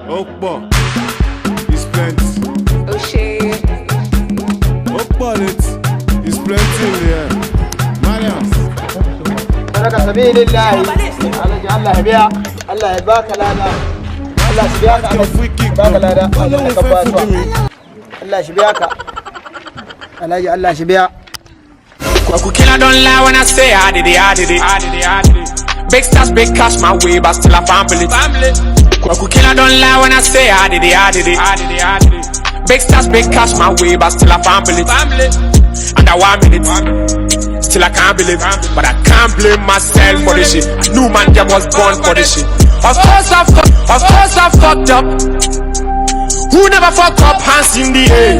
Okpo is plenty. O'Shea. Okpo is plenty in here. Mariams. Baraka sabilillahi. Allah ya biya. Allah ya baka lada. Allah shi biya ka. Baka lada. Allah shi biya ka. Allah shi biya. Killer don't lie when I say I did it. Big stars, big cash my way, but still a family. Killer don't lie when I say I did it. Big stars, big cash my way, but still a family. Under 1 minute, still I can't believe, but I can't blame myself for this shit. I knew man just was born for this shit. Of course I fucked up. Who never fuck up? Hands in the air,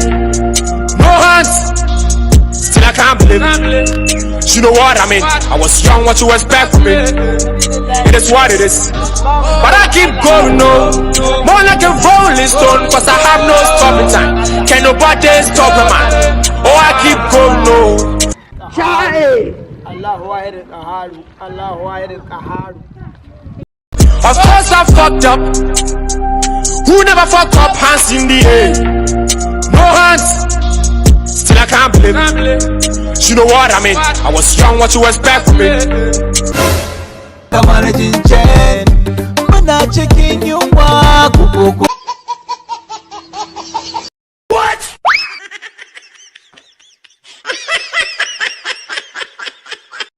no hands. Still I can't believe it. You know what I mean? I was young, what you expect from me? It is what it is. But I keep going, no. More like a rolling stone, cause I have no stopping time. Can nobody stop a man? Oh, I keep going, no. Of course I fucked up. Who never fuck up? Hands in the air, no hands. Still I can't believe it. You know what I mean? I was young, what you expect from me? Kamar jinjen, muna cikin yunwa kuku.